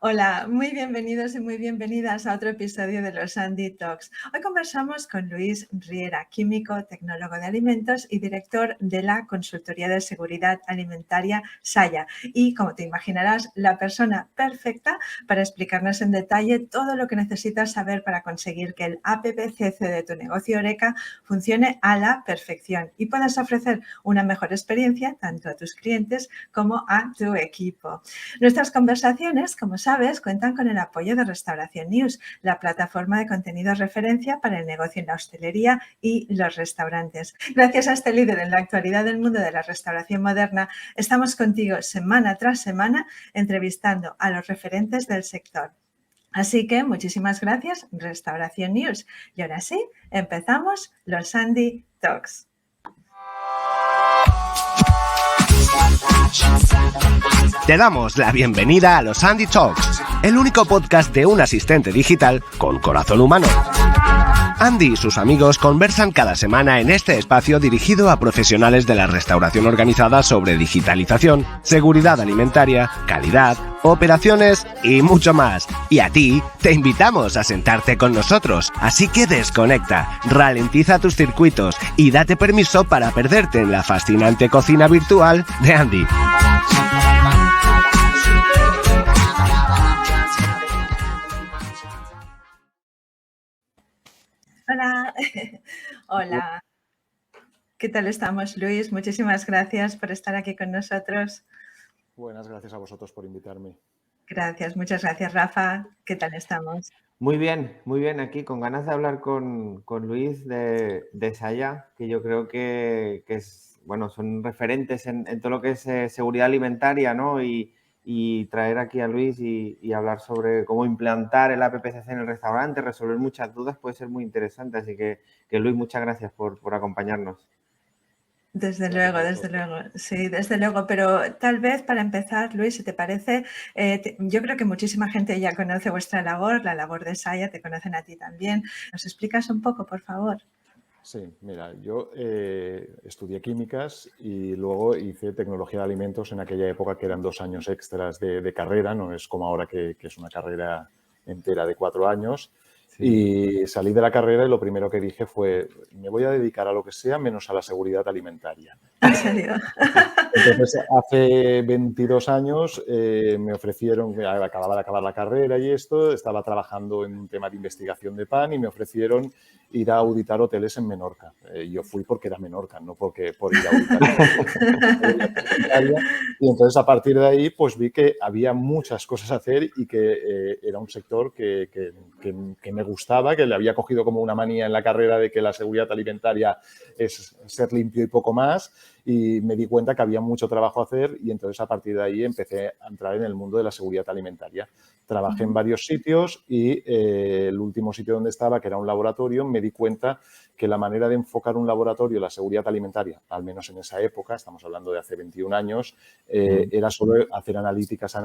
Hola, muy bienvenidos y muy bienvenidas a otro episodio de los Andy Talks. Hoy conversamos con Luis Riera, químico, tecnólogo de alimentos y director de la consultoría de seguridad alimentaria Saya. Y como te imaginarás, la persona perfecta para explicarnos en detalle todo lo que necesitas saber para conseguir que el APPCC de tu negocio Oreca funcione a la perfección y puedas ofrecer una mejor experiencia tanto a tus clientes como a tu equipo. Nuestras conversaciones, como sabes, cuentan con el apoyo de Restauración News, la plataforma de contenidos referencia para el negocio en la hostelería y los restaurantes. Gracias a este líder en la actualidad del mundo de la restauración moderna, estamos contigo semana tras semana entrevistando a los referentes del sector. Así que muchísimas gracias, Restauración News. Y ahora sí, empezamos los Andy Talks. Te damos la bienvenida a los Andy Talks, el único podcast de un asistente digital con corazón humano. Andy y sus amigos conversan cada semana en este espacio dirigido a profesionales de la restauración organizada sobre digitalización, seguridad alimentaria, calidad, operaciones y mucho más. Y a ti, te invitamos a sentarte con nosotros, así que desconecta, ralentiza tus circuitos y date permiso para perderte en la fascinante cocina virtual de Andy. Hola, hola. ¿Qué tal estamos, Luis? Muchísimas gracias por estar aquí con nosotros. Buenas, gracias a vosotros por invitarme. Gracias, muchas gracias, Rafa. ¿Qué tal estamos? Muy bien, aquí con ganas de hablar con Luis de Saya, que yo creo que es, bueno, son referentes en todo lo que es seguridad alimentaria, ¿no? Y traer aquí a Luis y hablar sobre cómo implantar el APPCC en el restaurante, resolver muchas dudas, puede ser muy interesante. Así que Luis, muchas gracias por acompañarnos. Desde luego, sí, desde luego, pero tal vez para empezar, Luis, si te parece, yo creo que muchísima gente ya conoce vuestra labor, la labor de Saya, te conocen a ti también. ¿Nos explicas un poco, por favor? Sí, mira, yo estudié químicas y luego hice tecnología de alimentos en aquella época que eran 2 años extras de carrera, no es como ahora que es una carrera entera de 4 años. Sí. Y salí de la carrera y lo primero que dije fue, me voy a dedicar a lo que sea menos a la seguridad alimentaria. ¿En serio? Entonces, hace 22 años me ofrecieron, acababa de acabar la carrera y esto, estaba trabajando en un tema de investigación de pan y me ofrecieron ir a auditar hoteles en Menorca. Yo fui porque era Menorca, no por ir a auditar. Y entonces, a partir de ahí, pues vi que había muchas cosas a hacer y que era un sector que me gustaba, que le había cogido como una manía en la carrera de que la seguridad alimentaria es ser limpio y poco más. Y me di cuenta que había mucho trabajo a hacer y entonces a partir de ahí empecé a entrar en el mundo de la seguridad alimentaria. Trabajé en varios sitios y el último sitio donde estaba, que era un laboratorio, me di cuenta que la manera de enfocar un laboratorio, la seguridad alimentaria, al menos en esa época, estamos hablando de hace 21 años, era solo hacer analíticas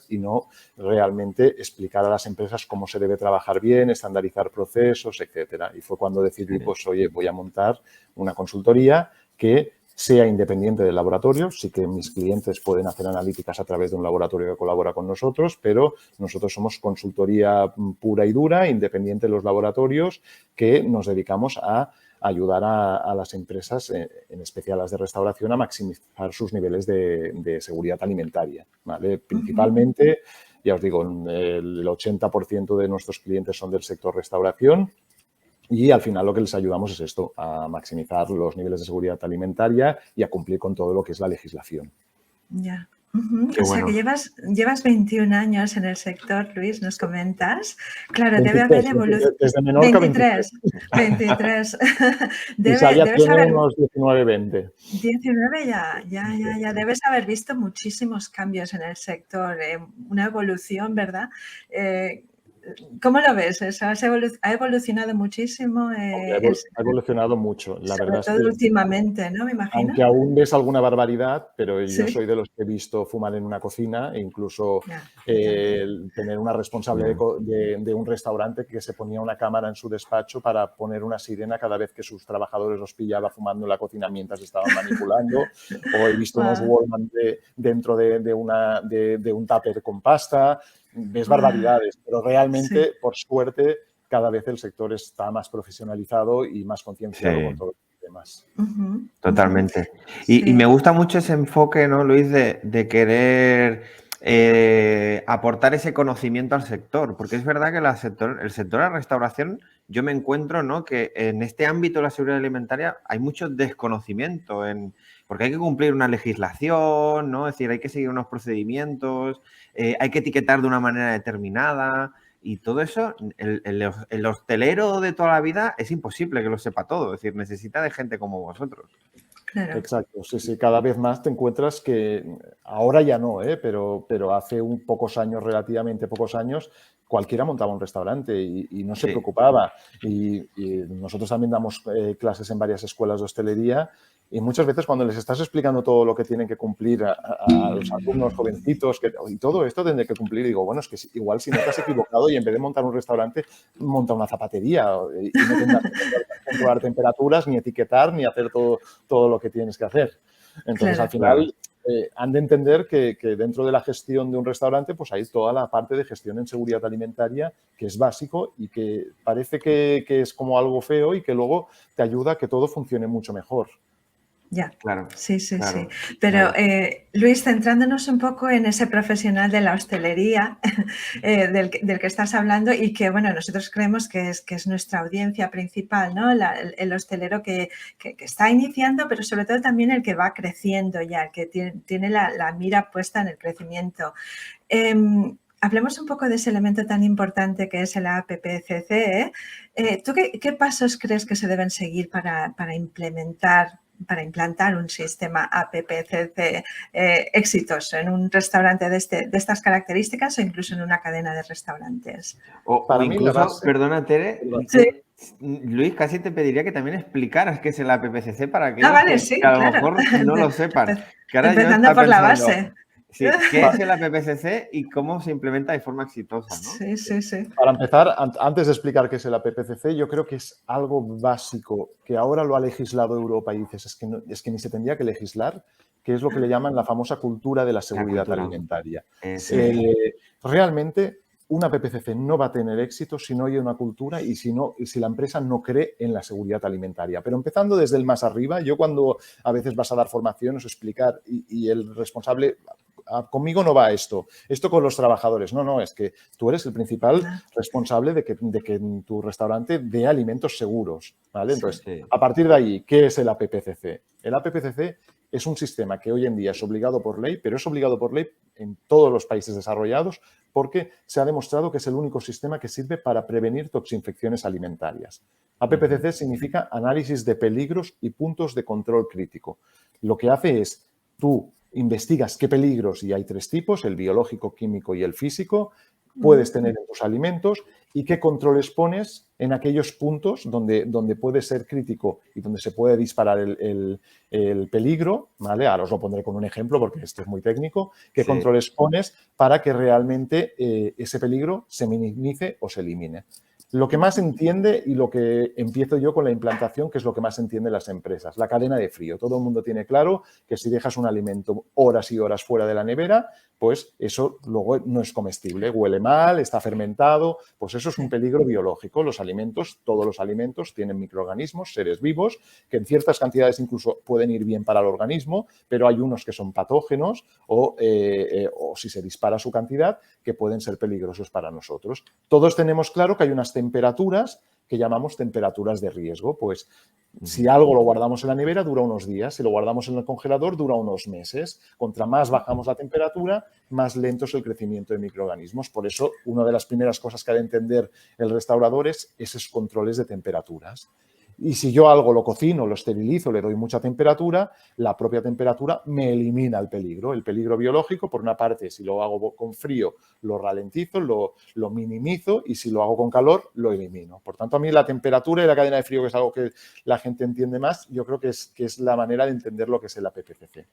y no realmente explicar a las empresas cómo se debe trabajar bien, estandarizar procesos, etcétera. Y fue cuando decidí, pues, oye, voy a montar una consultoría que sea independiente del laboratorio. Sí que mis clientes pueden hacer analíticas a través de un laboratorio que colabora con nosotros, pero nosotros somos consultoría pura y dura, independiente de los laboratorios, que nos dedicamos a ayudar a las empresas, en especial las de restauración, a maximizar sus niveles de seguridad alimentaria, ¿vale? Principalmente, ya os digo, el 80% de nuestros clientes son del sector restauración. Y al final lo que les ayudamos es esto, a maximizar los niveles de seguridad alimentaria y a cumplir con todo lo que es la legislación. Ya. O sea que llevas 21 años en el sector, Luis, ¿nos comentas? Claro, 23, debe haber evolución. Desde Menorca, 23. Debes haber unos 19, 20. 19 ya. Debes haber visto muchísimos cambios en el sector, una evolución, ¿verdad? ¿Cómo lo ves? Eso ha evolucionado muchísimo. Ha evolucionado mucho. La verdad Sobre es todo que, últimamente, ¿no? Me imagino. aunque aún ves alguna barbaridad, pero yo Sí. soy de los que he visto fumar en una cocina e incluso Ya, yo también. tener una responsable de un restaurante que se ponía una cámara en su despacho para poner una sirena cada vez que sus trabajadores los pillaba fumando en la cocina mientras estaban manipulando. O he visto unos Guau, Wallman dentro de un tupper con pasta. Ves guau. barbaridades, pero Sí. realmente, por suerte, cada vez el sector está más profesionalizado y más concienciado con Sí. todos los temas. Ujú, ujú. Totalmente. Y me Sí, gusta mucho ese enfoque, ¿no, Luis, de querer aportar ese conocimiento al sector, porque es verdad que el sector de la restauración, yo me encuentro, ¿no?, que en este ámbito de la seguridad alimentaria hay mucho desconocimiento, porque hay que cumplir una legislación, ¿no? Es decir, hay que seguir unos procedimientos, hay que etiquetar de una manera determinada. Y todo eso, el hostelero de toda la vida es imposible que lo sepa todo. Es decir, necesita de gente como vosotros. claro. Exacto, sí, sí, cada vez más te encuentras que ahora ya no, pero hace pocos años, relativamente pocos años, cualquiera montaba un restaurante y no se Sí, preocupaba. Y nosotros también damos clases en varias escuelas de hostelería y muchas veces cuando les estás explicando todo lo que tienen que cumplir a los alumnos jovencitos y todo esto tendré que cumplir, digo, bueno, es que igual si no te has equivocado y en vez de montar un restaurante, monta una zapatería y no tendrás que controlar temperaturas, ni etiquetar, ni hacer todo lo que tienes que hacer. Entonces, al Claro. claro. final, han de entender que dentro de la gestión de un restaurante, pues hay toda la parte de gestión en seguridad alimentaria, que es básico y que parece que es como algo feo y que luego te ayuda a que todo funcione mucho mejor. Ya, Claro, sí, sí, sí. claro, Pero, claro. Luis, centrándonos un poco en ese profesional de la hostelería del que estás hablando y que, bueno, nosotros creemos que es nuestra audiencia principal, ¿no? El hostelero que está iniciando, pero sobre todo también el que va creciendo ya, el que tiene la mira puesta en el crecimiento. Hablemos un poco de ese elemento tan importante que es el APPCC. ¿Tú qué pasos crees que se deben seguir para implantar un sistema APPCC exitoso en un restaurante de estas características o incluso en una cadena de restaurantes? O Para mí, la incluso, base... perdona, Tere, Perdón. Sí. Luis, casi te pediría que también explicaras qué es el APPCC para Ah, aquellos vale, que sí, a lo claro. mejor no lo sepan. Que ahora yo Empezando estaba por la pensando, base. sí, ¿qué es el APPCC y cómo se implementa de forma exitosa, ¿no? Sí, sí, sí. Para empezar, antes de explicar qué es el APPCC, yo creo que es algo básico, que ahora lo ha legislado Europa y dices, es que ni se tendría que legislar, que es lo que le llaman la famosa cultura de la La seguridad cultura. alimentaria. Eso es. Realmente, una PPCC no va a tener éxito si no hay una cultura y si la empresa no cree en la seguridad alimentaria. Pero empezando desde el más arriba, yo cuando a veces vas a dar formaciones o explicar y el responsable, conmigo no va esto con los trabajadores. No, es que tú eres el principal responsable de que en tu restaurante dé alimentos seguros, ¿vale? Sí. Entonces, Sí. a partir de ahí, ¿qué es el APPCC? El APPCC es un sistema que hoy en día es obligado por ley, pero es obligado por ley en todos los países desarrollados porque se ha demostrado que es el único sistema que sirve para prevenir toxinfecciones alimentarias. APPCC significa análisis de peligros y puntos de control crítico. Lo que hace es, tú investigas qué peligros, y hay 3 tipos, el biológico, químico y el físico, puedes tener en tus alimentos y qué controles pones en aquellos puntos donde puede ser crítico y donde se puede disparar el peligro, ¿vale? Ahora os lo pondré con un ejemplo porque esto es muy técnico. ¿Qué Sí. controles pones para que realmente ese peligro se minimice o se elimine? Lo que más entiende y lo que empiezo yo con la implantación, que es lo que más entienden las empresas, la cadena de frío. Todo el mundo tiene claro que si dejas un alimento horas y horas fuera de la nevera, pues eso luego no es comestible, huele mal, está fermentado, pues eso es un peligro biológico. Los alimentos, todos los alimentos tienen microorganismos, seres vivos, que en ciertas cantidades incluso pueden ir bien para el organismo, pero hay unos que son patógenos o si se dispara su cantidad, que pueden ser peligrosos para nosotros. Todos tenemos claro que hay unas temperaturas que llamamos temperaturas de riesgo. Pues si algo lo guardamos en la nevera dura unos días, si lo guardamos en el congelador dura unos meses. Contra más bajamos la temperatura, más lento es el crecimiento de microorganismos. Por eso, una de las primeras cosas que ha de entender el restaurador es esos controles de temperaturas. Y si yo algo lo cocino, lo esterilizo, le doy mucha temperatura, la propia temperatura me elimina el peligro. El peligro biológico, por una parte, si lo hago con frío, lo ralentizo, lo minimizo, y si lo hago con calor, lo elimino. Por tanto, a mí la temperatura y la cadena de frío, que es algo que la gente entiende más, yo creo que es la manera de entender lo que es el APPCC.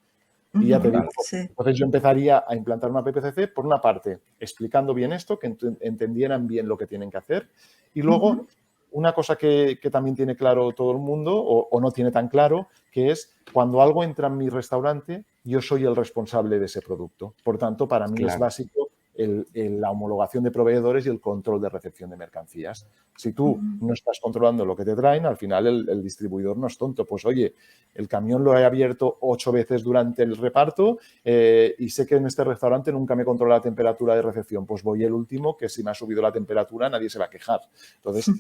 Y ya te digo, Sí. entonces yo empezaría a implantar una APPCC, por una parte, explicando bien esto, que entendieran bien lo que tienen que hacer, y luego una cosa que también tiene claro todo el mundo, o no tiene tan claro, que es cuando algo entra en mi restaurante, yo soy el responsable de ese producto. Por tanto, para mí es básico la homologación de proveedores y el control de recepción de mercancías. Si tú no estás controlando lo que te traen, al final el distribuidor no es tonto. Pues oye, el camión lo he abierto 8 veces durante el reparto y sé que en este restaurante nunca me controla la temperatura de recepción. Pues voy el último, que si me ha subido la temperatura nadie se va a quejar. Entonces,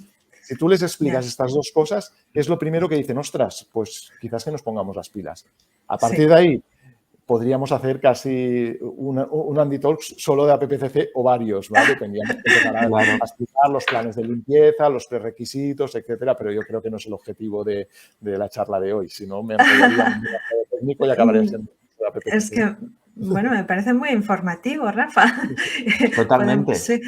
si tú les explicas estas dos cosas, es lo primero que dicen, ostras, pues quizás que nos pongamos las pilas. A partir de ahí, podríamos hacer casi un Andy Talks solo de APPCC o varios, ¿vale? Tendríamos que empezar a explicar los planes de limpieza, los prerequisitos, etcétera, pero yo creo que no es el objetivo de la charla de hoy. Si no, me enrollaría un técnico y acabaría siendo de APPCC. Es que, bueno, me parece muy informativo, Rafa. Totalmente. Sí,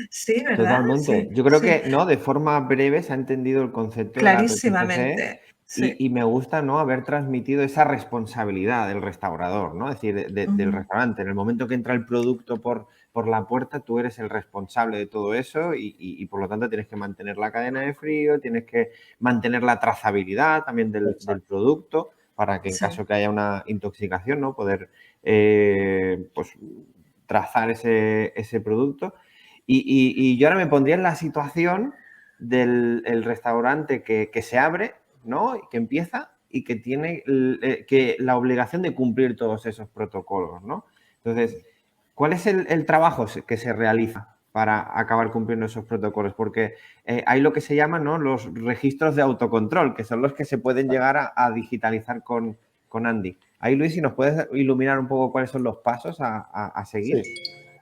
¿verdad? Totalmente. Sí, yo creo que, ¿no? De forma breve se ha entendido el concepto de la APPCC. Clarísimamente. Sí. Y me gusta, ¿no?, haber transmitido esa responsabilidad del restaurador, ¿no? Es decir, del restaurante. En el momento que entra el producto por la puerta, tú eres el responsable de todo eso y por lo tanto tienes que mantener la cadena de frío, tienes que mantener la trazabilidad también del producto para que en caso que haya una intoxicación, ¿no?, poder pues, trazar ese producto. Y yo ahora me pondría en la situación del restaurante que se abre, ¿no?, que empieza y que tiene la obligación de cumplir todos esos protocolos, ¿no? Entonces, ¿cuál es el trabajo que se realiza para acabar cumpliendo esos protocolos? Porque hay lo que se llaman, ¿no?, los registros de autocontrol, que son los que se pueden llegar a digitalizar con Andy. Ahí, Luis, si nos puedes iluminar un poco cuáles son los pasos a seguir.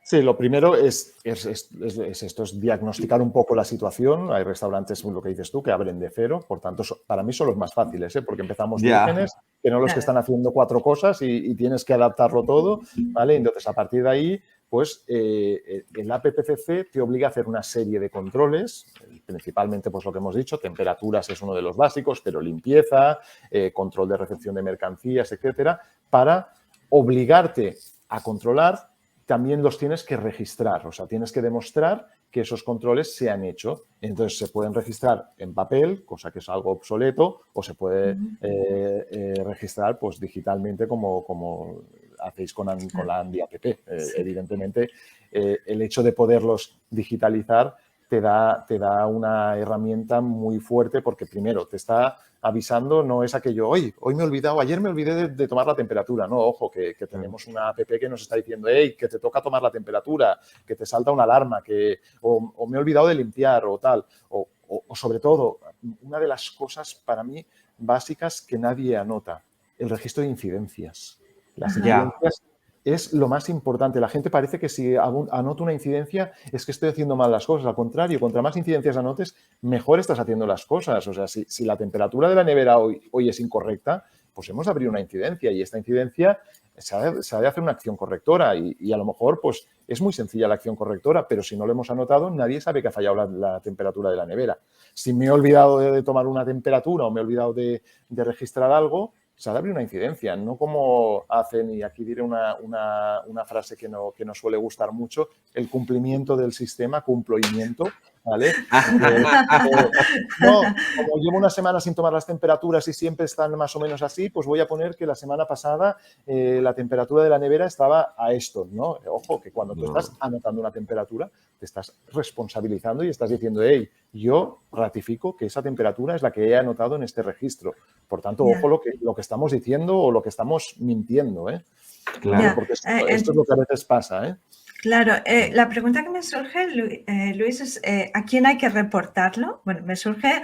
Sí, lo primero es esto, es diagnosticar un poco la situación. Hay restaurantes, lo que dices tú, que abren de cero. Por tanto, para mí son los más fáciles, porque empezamos vírgenes, que no los que están haciendo 4 cosas y tienes que adaptarlo todo, ¿vale? Entonces, a partir de ahí, pues el APPCC te obliga a hacer una serie de controles, principalmente pues lo que hemos dicho, temperaturas es uno de los básicos, pero limpieza, control de recepción de mercancías, etcétera, para obligarte a controlar. También los tienes que registrar, o sea, tienes que demostrar que esos controles se han hecho. Entonces, se pueden registrar en papel, cosa que es algo obsoleto, o se puede registrar pues, digitalmente como hacéis con la Andy App. Evidentemente, el hecho de poderlos digitalizar te da una herramienta muy fuerte porque, primero, te está avisando, no es aquello, hoy me he olvidado, ayer me olvidé de tomar la temperatura. No, ojo, que tenemos una app que nos está diciendo, hey, que te toca tomar la temperatura, que te salta una alarma, o me he olvidado de limpiar o tal. O sobre todo, una de las cosas para mí básicas que nadie anota, el registro de incidencias. Las incidencias es lo más importante. La gente parece que si anoto una incidencia es que estoy haciendo mal las cosas. Al contrario, contra más incidencias anotes, mejor estás haciendo las cosas. O sea, si la temperatura de la nevera hoy es incorrecta, pues hemos de abrir una incidencia y esta incidencia se ha de hacer una acción correctora y a lo mejor pues es muy sencilla la acción correctora, pero si no lo hemos anotado, nadie sabe que ha fallado la temperatura de la nevera. Si me he olvidado de tomar una temperatura o me he olvidado de registrar algo, se ha de abrir una incidencia, no como hacen, y aquí diré una frase que no suele gustar mucho, el cumplimiento del sistema, cumplimiento, ¿vale? No, como llevo una semana sin tomar las temperaturas y siempre están más o menos así, pues voy a poner que la semana pasada la temperatura de la nevera estaba a esto, ¿no? Ojo, que cuando tú estás anotando una temperatura, te estás responsabilizando y estás diciendo, hey, yo ratifico que esa temperatura es la que he anotado en este registro. Por tanto, ojo lo que estamos diciendo o lo que estamos mintiendo, ¿eh? Claro. Porque esto es lo que a veces pasa, ¿eh? Claro, la pregunta que me surge, Luis, es ¿a quién hay que reportarlo? Bueno, me surge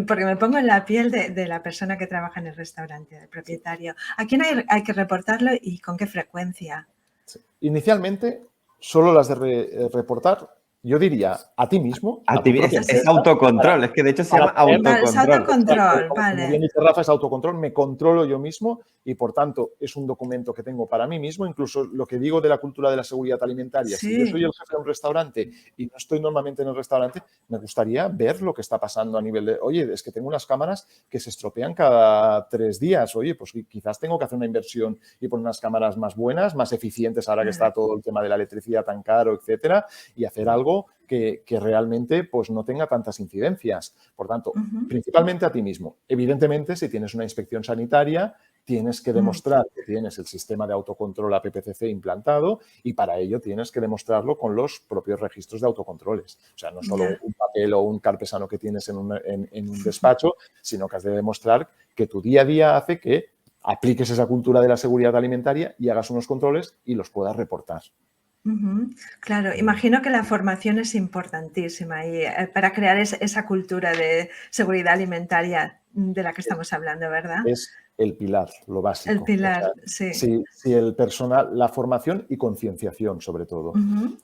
porque me pongo en la piel de la persona que trabaja en el restaurante, del propietario. ¿A quién hay que reportarlo y con qué frecuencia? Sí. Inicialmente, solo las de reportar yo diría a ti mismo. A tu ti, propia es empresa, autocontrol, es que de hecho se llama para Vale, es autocontrol. autocontrol, Como bien vale. dice Rafa, es autocontrol, me controlo yo mismo y, por tanto, es un documento que tengo para mí mismo. Incluso lo que digo de la cultura de la seguridad alimentaria, si yo soy Sí, el jefe de un restaurante y no estoy normalmente en el restaurante, me gustaría ver lo que está pasando a nivel de, oye, es que tengo unas cámaras que se estropean cada 3 días, oye, pues quizás tengo que hacer una inversión y poner unas cámaras más buenas, más eficientes, ahora que está todo el tema de la electricidad tan caro, etcétera, y hacer algo que realmente pues, no tenga tantas incidencias. Por tanto, principalmente a ti mismo. Evidentemente, si tienes una inspección sanitaria, tienes que demostrar que tienes el sistema de autocontrol APPCC implantado y para ello tienes que demostrarlo con los propios registros de autocontroles. O sea, no solo un papel o un carpesano que tienes en un despacho, sino que has de demostrar que tu día a día hace que apliques esa cultura de la seguridad alimentaria y hagas unos controles y los puedas reportar. Claro, imagino que la formación es importantísima y, para crear esa cultura de seguridad alimentaria de la que estamos hablando, ¿verdad? Es el pilar, lo básico. El pilar, O sea, sí. si el personal, la formación y concienciación sobre todo.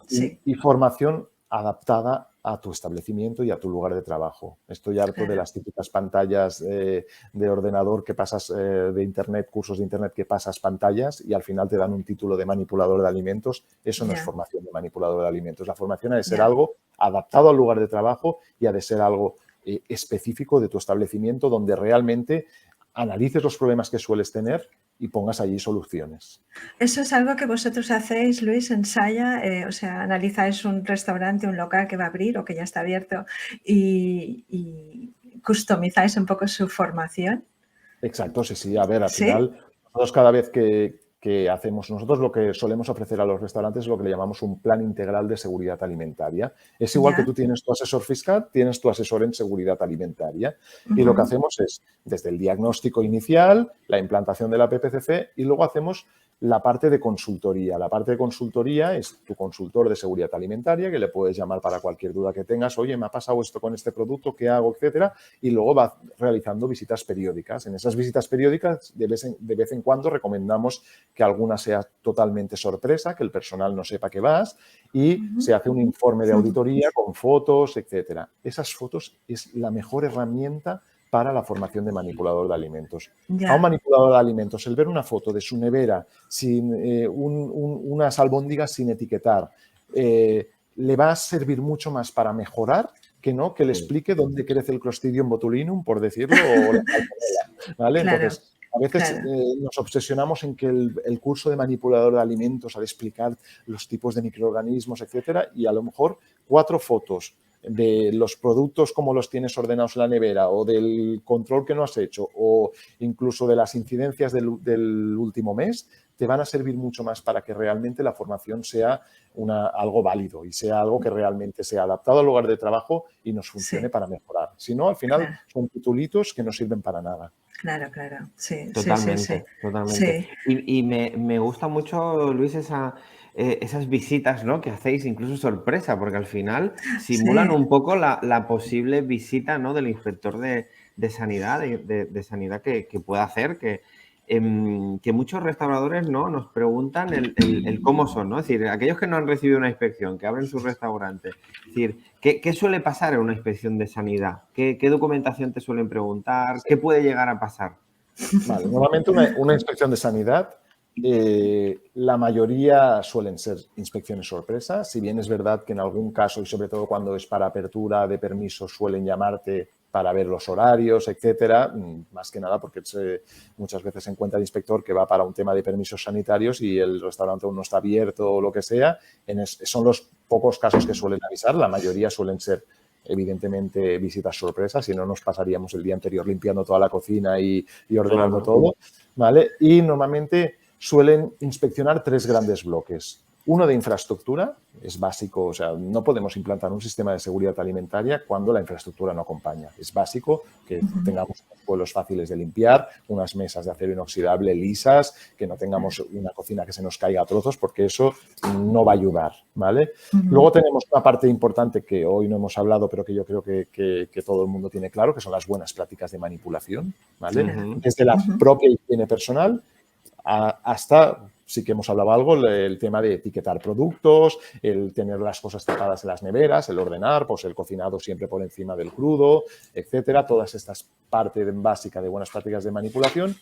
Sí. Y formación adaptada a tu establecimiento y a tu lugar de trabajo. Estoy harto de las típicas pantallas de ordenador que pasas de internet, cursos de internet que pasas pantallas y al final te dan un título de manipulador de alimentos. Eso no es formación de manipulador de alimentos. La formación ha de ser algo adaptado al lugar de trabajo y ha de ser algo específico de tu establecimiento donde realmente analices los problemas que sueles tener y pongas allí soluciones. ¿Eso es algo que vosotros hacéis, Luis, en Saya? O sea, analizáis un restaurante, un local que va a abrir o que ya está abierto y customizáis un poco su formación. Exacto, sí. A ver, al final, nosotros cada vez que hacemos, nosotros lo que solemos ofrecer a los restaurantes es lo que le llamamos un plan integral de seguridad alimentaria. Es igual que tú tienes tu asesor fiscal, tienes tu asesor en seguridad alimentaria. Y lo que hacemos es, desde el diagnóstico inicial, la implantación de la PPCC y luego hacemos la parte de consultoría. La parte de consultoría es tu consultor de seguridad alimentaria, que le puedes llamar para cualquier duda que tengas. Oye, me ha pasado esto con este producto, ¿qué hago? Etcétera. Y luego va realizando visitas periódicas. En esas visitas periódicas, de vez en cuando, recomendamos que alguna sea totalmente sorpresa, que el personal no sepa que vas y se hace un informe de auditoría con fotos, etcétera. Esas fotos es la mejor herramienta para la formación de manipulador de alimentos. A un manipulador de alimentos, el ver una foto de su nevera sin unas albóndigas sin etiquetar, le va a servir mucho más para mejorar que no que le explique dónde crece el Clostridium botulinum, por decirlo, o la salmonella, ¿vale? Claro, entonces, a veces nos obsesionamos en que el curso de manipulador de alimentos ha de explicar los tipos de microorganismos, etcétera, y a lo mejor 4 fotos de los productos como los tienes ordenados en la nevera o del control que no has hecho o incluso de las incidencias del último mes, te van a servir mucho más para que realmente la formación sea algo válido y sea algo que realmente sea adaptado al lugar de trabajo y nos funcione para mejorar. Si no, al final son titulitos que no sirven para nada. Claro. Sí. Totalmente. Sí. Y me gusta mucho, Luis, esas visitas, ¿no?, que hacéis, incluso sorpresa, porque al final simulan un poco la posible visita, ¿no?, del inspector de sanidad, de sanidad que pueda hacer, que muchos restauradores, ¿no?, nos preguntan el cómo son, ¿no? Es decir, aquellos que no han recibido una inspección, que abren su restaurante, es decir, ¿qué suele pasar en una inspección de sanidad? ¿Qué documentación te suelen preguntar? ¿Qué puede llegar a pasar? Vale, normalmente una inspección de sanidad, la mayoría suelen ser inspecciones sorpresa, si bien es verdad que en algún caso, y sobre todo cuando es para apertura de permisos, suelen llamarte para ver los horarios, etcétera, más que nada porque muchas veces se encuentra el inspector que va para un tema de permisos sanitarios y el restaurante aún no está abierto o lo que sea. Son los pocos casos que suelen avisar, la mayoría suelen ser evidentemente visitas sorpresas, si no nos pasaríamos el día anterior limpiando toda la cocina y ordenando todo, ¿vale? Y normalmente suelen inspeccionar 3 grandes bloques. Uno de infraestructura, es básico, o sea, no podemos implantar un sistema de seguridad alimentaria cuando la infraestructura no acompaña. Es básico que tengamos suelos fáciles de limpiar, unas mesas de acero inoxidable lisas, que no tengamos una cocina que se nos caiga a trozos, porque eso no va a ayudar, ¿vale? Luego tenemos una parte importante que hoy no hemos hablado, pero que yo creo que todo el mundo tiene claro, que son las buenas prácticas de manipulación, ¿vale? Desde la propia higiene personal hasta sí que hemos hablado algo, el tema de etiquetar productos, el tener las cosas tapadas en las neveras, el ordenar, pues el cocinado siempre por encima del crudo, etcétera. Todas estas partes básicas de buenas prácticas de manipulación.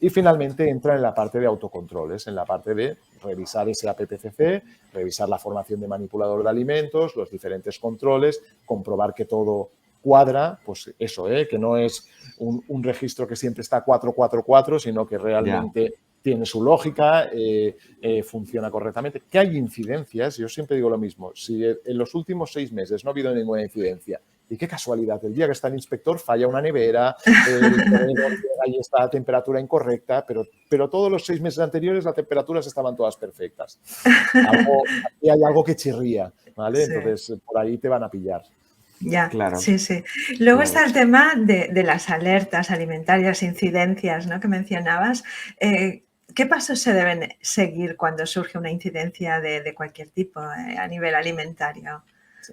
Y finalmente entra en la parte de autocontroles, en la parte de revisar ese APPCC, revisar la formación de manipulador de alimentos, los diferentes controles, comprobar que todo cuadra, pues eso, que no es un registro que siempre está 444, sino que realmente tiene su lógica, funciona correctamente. Que hay incidencias, yo siempre digo lo mismo, si en los últimos 6 meses no ha habido ninguna incidencia, y qué casualidad, el día que está el inspector falla una nevera, ahí está a temperatura incorrecta, pero todos los 6 meses anteriores las temperaturas estaban todas perfectas. Aquí hay algo que chirría, ¿vale? Sí. Entonces, por ahí te van a pillar. Ya, claro. Sí. Luego está el tema de las alertas alimentarias, incidencias, ¿no?, que mencionabas. ¿Qué pasos se deben seguir cuando surge una incidencia de cualquier tipo a nivel alimentario? Sí.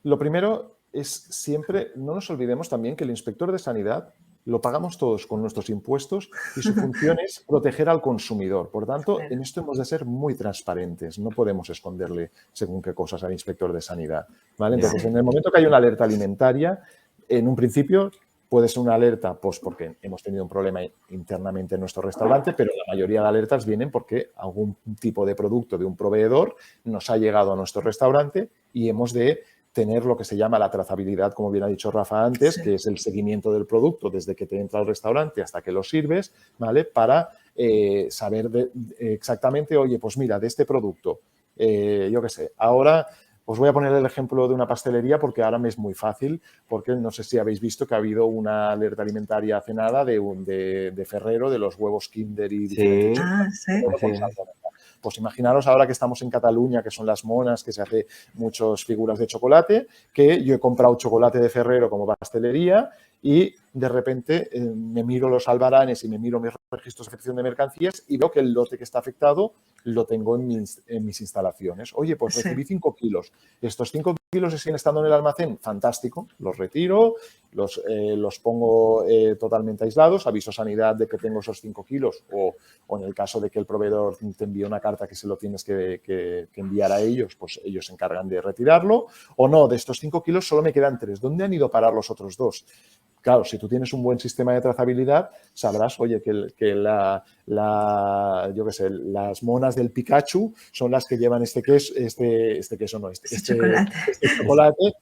Lo primero es siempre, no nos olvidemos también que el inspector de sanidad lo pagamos todos con nuestros impuestos y su función es proteger al consumidor. Por tanto, en esto hemos de ser muy transparentes. No podemos esconderle según qué cosas al inspector de sanidad, ¿vale? Entonces, en el momento que hay una alerta alimentaria, en un principio puede ser una alerta pues porque hemos tenido un problema internamente en nuestro restaurante, pero la mayoría de alertas vienen porque algún tipo de producto de un proveedor nos ha llegado a nuestro restaurante y hemos de tener lo que se llama la trazabilidad, como bien ha dicho Rafa antes, que es el seguimiento del producto desde que te entra al restaurante hasta que lo sirves, ¿vale? Para saber exactamente, oye, pues mira, de este producto, yo qué sé, ahora os voy a poner el ejemplo de una pastelería porque ahora me es muy fácil, porque no sé si habéis visto que ha habido una alerta alimentaria hace nada de Ferrero, de los huevos Kinder y diferentes. Pues imaginaros ahora que estamos en Cataluña, que son las monas, que se hace muchas figuras de chocolate, que yo he comprado chocolate de Ferrero como pastelería y de repente me miro los albaranes y me miro mis registros de recepción de mercancías y veo que el lote que está afectado lo tengo en mis instalaciones. Oye, pues recibí 5 kilos. Estos 5 kilos siguen estando en el almacén. Fantástico. Los retiro, los pongo totalmente aislados. Aviso sanidad de que tengo esos 5 kilos o en el caso de que el proveedor te envíe una carta que se lo tienes que enviar a ellos, pues ellos se encargan de retirarlo. O no, de estos 5 kilos solo me quedan 3. ¿Dónde han ido a parar los otros 2? Claro, si tú tienes un buen sistema de trazabilidad, sabrás, oye, que yo qué sé, las monas del Pikachu son las que llevan este chocolate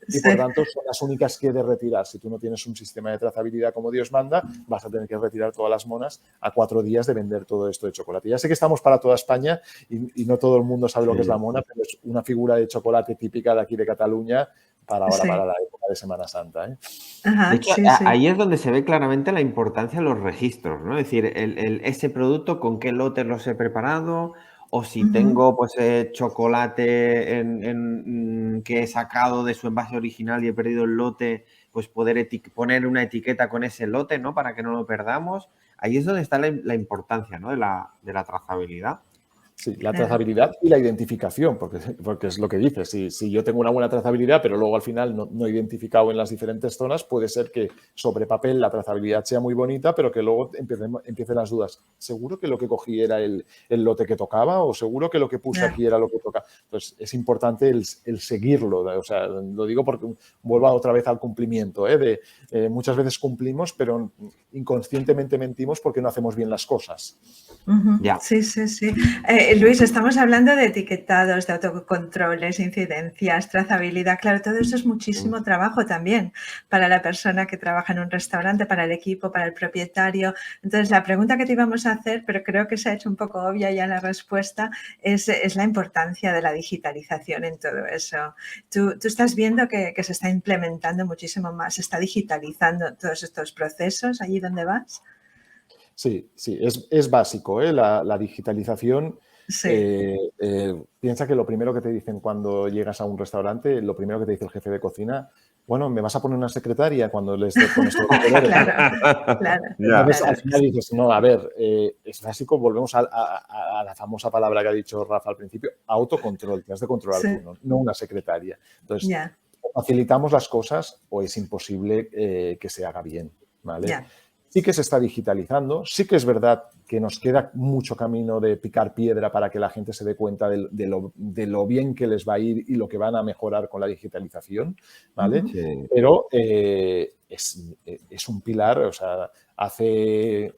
y por tanto son las únicas que he de retirar. Si tú no tienes un sistema de trazabilidad como Dios manda, vas a tener que retirar todas las monas a 4 días de vender todo esto de chocolate. Ya sé que estamos para toda España y no todo el mundo sabe lo que es la mona, pero es una figura de chocolate típica de aquí de Cataluña para ahora, para la época de Semana Santa, ¿eh? Ajá, de hecho, ahí es donde se ve claramente la importancia de los registros, ¿no? Es decir, ese producto, con qué lotes los he preparado, o si tengo pues chocolate que he sacado de su envase original y he perdido el lote, pues poder poner una etiqueta con ese lote, ¿no? Para que no lo perdamos. Ahí es donde está la importancia, ¿no?, de la trazabilidad. Sí, la trazabilidad y la identificación, porque es lo que dices. Si yo tengo una buena trazabilidad, pero luego al final no he identificado en las diferentes zonas, puede ser que sobre papel la trazabilidad sea muy bonita, pero que luego empiecen las dudas. ¿Seguro que lo que cogí era el lote que tocaba? ¿O seguro que lo que puse aquí era lo que toca? Entonces, es importante el seguirlo. O sea, lo digo porque vuelvo otra vez al cumplimiento. Muchas veces cumplimos, pero inconscientemente mentimos porque no hacemos bien las cosas. Sí. Luis, estamos hablando de etiquetados, de autocontroles, incidencias, trazabilidad. Claro, todo eso es muchísimo trabajo también para la persona que trabaja en un restaurante, para el equipo, para el propietario. Entonces, la pregunta que te íbamos a hacer, pero creo que se ha hecho un poco obvia ya la respuesta, es la importancia de la digitalización en todo eso. Tú estás viendo que se está implementando muchísimo más, se está digitalizando todos estos procesos allí donde vas. Sí, es básico, la digitalización. Sí. Piensa que lo primero que te dicen cuando llegas a un restaurante, lo primero que te dice el jefe de cocina, bueno, ¿me vas a poner una secretaria cuando les pones todo el poder? Claro. Entonces, al final dices, no, a ver, es básico, volvemos a la famosa palabra que ha dicho Rafa al principio, autocontrol, que has de controlar tú, no una secretaria. Entonces, facilitamos las cosas o es imposible que se haga bien, ¿vale? Sí que se está digitalizando, sí que es verdad que nos queda mucho camino de picar piedra para que la gente se dé cuenta de lo bien que les va a ir y lo que van a mejorar con la digitalización, ¿vale? Sí. Pero es un pilar, o sea, hace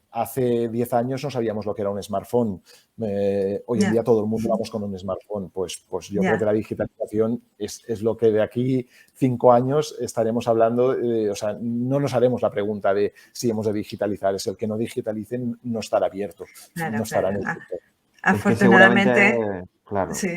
10 años no sabíamos lo que era un smartphone. Hoy en día todo el mundo vamos con un smartphone. Pues yo creo que la digitalización es lo que de aquí 5 años estaremos hablando, o sea, no nos haremos la pregunta de si hemos de digitalizar, es el que no digitalicen no estará abierto, no estará en el sector. Afortunadamente, es que seguramente, claro, sí,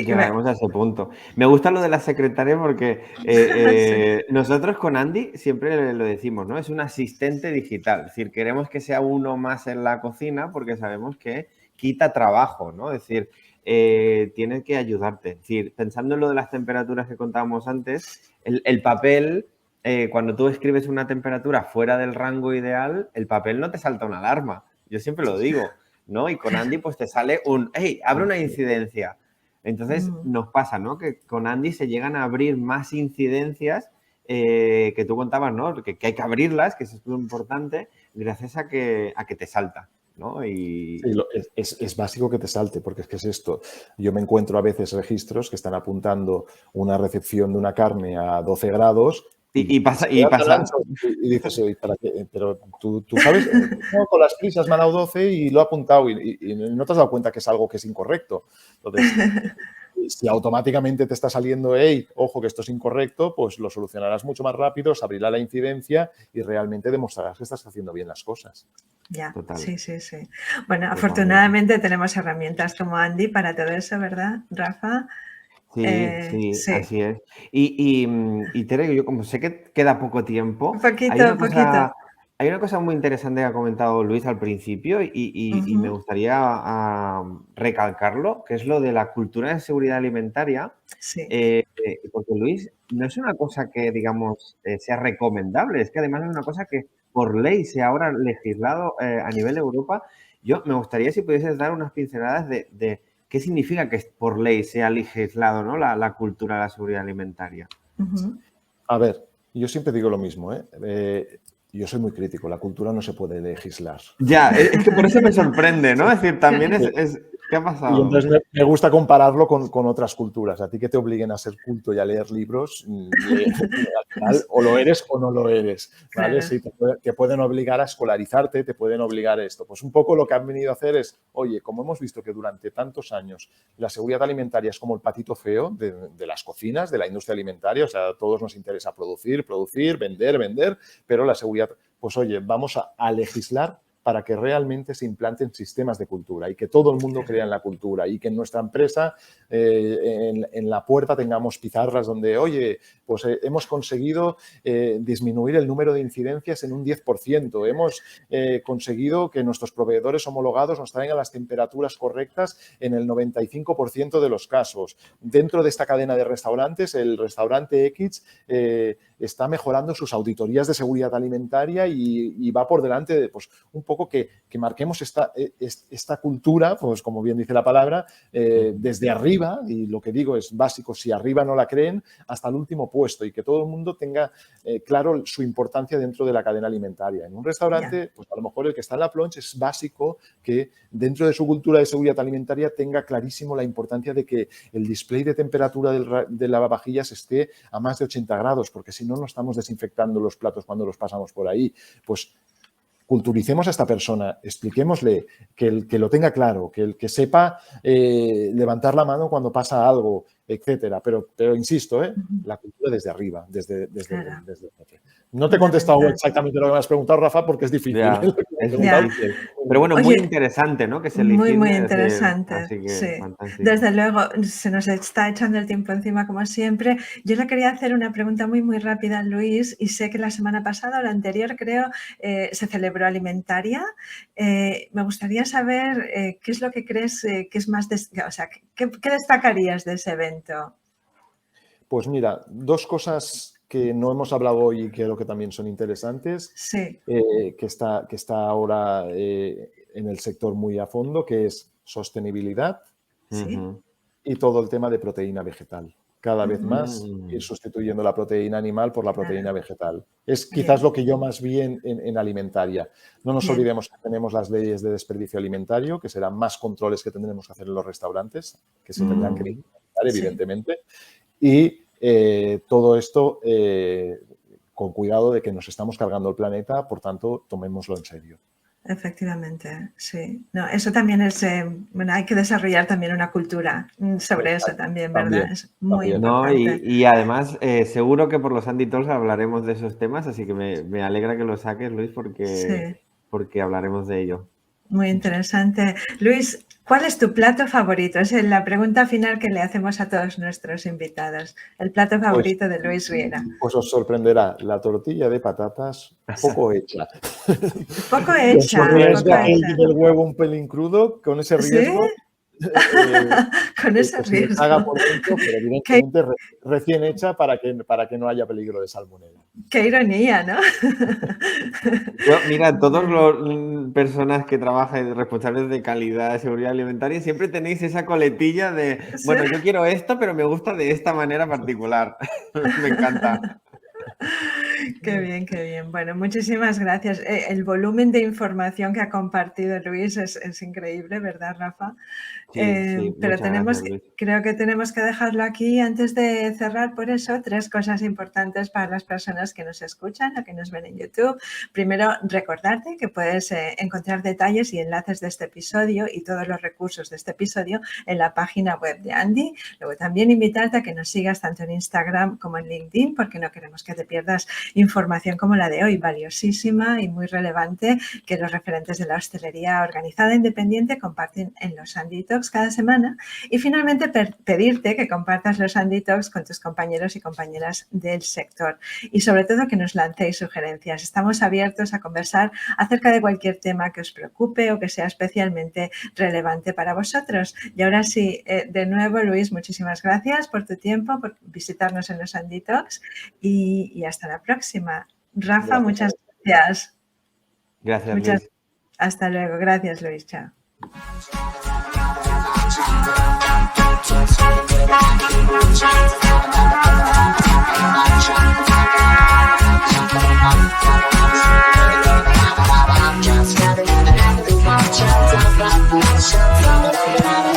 llegaremos a ese punto. Me gusta lo de la secretaria porque sí. nosotros con Andy siempre lo decimos, ¿no? Es un asistente digital. Es decir, queremos que sea uno más en la cocina porque sabemos que quita trabajo, ¿no? Es decir, tiene que ayudarte. Es decir, pensando en lo de las temperaturas que contábamos antes, el papel, cuando tú escribes una temperatura fuera del rango ideal, el papel no te salta una alarma. Yo siempre lo digo, ¿no? Y con Andy pues te sale hey, abre una incidencia. Entonces nos pasa, ¿no? Que con Andy se llegan a abrir más incidencias que tú contabas, ¿no? Que hay que abrirlas, que eso es muy importante, gracias a que te salta, ¿no? Y... Sí, es básico que te salte, porque es que es esto. Yo me encuentro a veces registros que están apuntando una recepción de una carne a 12 grados y pasa. Y dices, oye, ¿para qué? Pero tú sabes, no, con las prisas me han dado 12 y lo he apuntado y no te has dado cuenta que es algo que es incorrecto. Entonces, si automáticamente te está saliendo, hey, ojo que esto es incorrecto, pues lo solucionarás mucho más rápido, se abrirá la incidencia y realmente demostrarás que estás haciendo bien las cosas. Ya, Total. sí. Bueno, afortunadamente tenemos herramientas como Andy para todo eso, ¿verdad, Rafa? Sí, así es. Y Tere, yo como sé que queda poco tiempo, Poquito. hay una cosa muy interesante que ha comentado Luis al principio y me gustaría recalcarlo, que es lo de la cultura de seguridad alimentaria. Sí. Porque Luis, no es una cosa que, digamos, sea recomendable, es que además es una cosa que por ley se ha ahora legislado a nivel de Europa. Yo me gustaría si pudieses dar unas pinceladas de qué significa que por ley sea legislado, ¿no? la cultura de la seguridad alimentaria. A ver, yo siempre digo lo mismo, yo soy muy crítico, la cultura no se puede legislar. Ya, es que por eso me sorprende, ¿no? Es decir, también ¿qué ha pasado? Y entonces me gusta compararlo con otras culturas. A ti que te obliguen a ser culto y a leer libros, al final o lo eres o no lo eres, ¿vale? Claro. Sí, te pueden obligar a escolarizarte, te pueden obligar a esto. Pues un poco lo que han venido a hacer es, oye, como hemos visto que durante tantos años la seguridad alimentaria es como el patito feo de las cocinas, de la industria alimentaria, o sea, a todos nos interesa producir, vender, pero la seguridad, pues oye, vamos a legislar para que realmente se implanten sistemas de cultura y que todo el mundo crea en la cultura y que en nuestra empresa, en la puerta tengamos pizarras donde, oye, pues hemos conseguido disminuir el número de incidencias en un 10%, hemos conseguido que nuestros proveedores homologados nos traigan las temperaturas correctas en el 95% de los casos. Dentro de esta cadena de restaurantes, el restaurante X está mejorando sus auditorías de seguridad alimentaria y va por delante de, pues, un poco que marquemos esta cultura, pues como bien dice la palabra, desde arriba, y lo que digo es básico, si arriba no la creen, hasta el último puesto y que todo el mundo tenga claro su importancia dentro de la cadena alimentaria. En un restaurante, pues a lo mejor el que está en la plancha es básico que dentro de su cultura de seguridad alimentaria tenga clarísimo la importancia de que el display de temperatura del lavavajillas esté a más de 80 grados, porque si no, no estamos desinfectando los platos cuando los pasamos por ahí. Pues culturicemos a esta persona, expliquémosle que lo tenga claro, que sepa levantar la mano cuando pasa algo, etcétera. Pero insisto, la cultura desde arriba, desde el jefe. No te he contestado exactamente lo que me has preguntado, Rafa, porque es difícil. Ya, es difícil. Pero bueno, muy interesante, ¿no? Que se muy interesante. Así que, sí. fantástico. Desde luego, se nos está echando el tiempo encima, como siempre. Yo le quería hacer una pregunta muy rápida a Luis, y sé que la semana pasada o la anterior, creo, se celebró Alimentaria. Me gustaría saber qué es lo que crees que es más... o sea, ¿qué destacarías de ese evento? Pues mira, dos cosas que no hemos hablado hoy y creo que también son interesantes, sí. que está ahora en el sector muy a fondo, que es sostenibilidad ¿Sí? y todo el tema de proteína vegetal. cada vez más, ir sustituyendo la proteína animal por la proteína vegetal. Es quizás lo que yo más vi en alimentaria. No nos olvidemos que tenemos las leyes de desperdicio alimentario, que serán más controles que tendremos que hacer en los restaurantes, que se tendrán que implementar, evidentemente. Y todo esto con cuidado de que nos estamos cargando el planeta, por tanto, tomémoslo en serio. Efectivamente, sí. No, eso también es, bueno, hay que desarrollar también una cultura sobre eso también, ¿verdad? También, es muy No, importante. y además, seguro que por los Sandy Talks hablaremos de esos temas, así que me alegra que lo saques, Luis, porque hablaremos de ello. Muy interesante. Luis, ¿cuál es tu plato favorito? Es la pregunta final que le hacemos a todos nuestros invitados. El plato favorito de Luis Riera. Pues os sorprenderá, la tortilla de patatas poco hecha. Poco hecha. Con ese riesgo del huevo un pelín crudo, con ese riesgo. ¿Sí? Con ese riesgo. Haga por dentro, pero evidentemente recién hecha para que no haya peligro de salmonela. Qué ironía, ¿no? Mira, todos los personas que trabajan responsables de calidad, de seguridad alimentaria, siempre tenéis esa coletilla de, bueno, yo quiero esto, pero me gusta de esta manera particular. Me encanta. Qué bien, qué bien. Bueno, muchísimas gracias. El volumen de información que ha compartido Luis es increíble, ¿verdad, Rafa? Sí, pero gracias, creo que tenemos que dejarlo aquí antes de cerrar. Por eso, 3 cosas importantes para las personas que nos escuchan o que nos ven en YouTube. Primero, recordarte que puedes encontrar detalles y enlaces de este episodio y todos los recursos de este episodio en la página web de Andy. Luego, también invitarte a que nos sigas tanto en Instagram como en LinkedIn, porque no queremos que te pierdas información como la de hoy, valiosísima y muy relevante, que los referentes de la hostelería organizada independiente comparten en los Andy Talks cada semana. Y finalmente, pedirte que compartas los Andy Talks con tus compañeros y compañeras del sector y sobre todo que nos lancéis sugerencias. Estamos abiertos a conversar acerca de cualquier tema que os preocupe o que sea especialmente relevante para vosotros. Y ahora sí, de nuevo, Luis, muchísimas gracias por tu tiempo, por visitarnos en los Andy Talks y hasta la próxima. Rafa, muchas gracias. Gracias, Luis. Hasta luego. Gracias, Luis. Chao. Just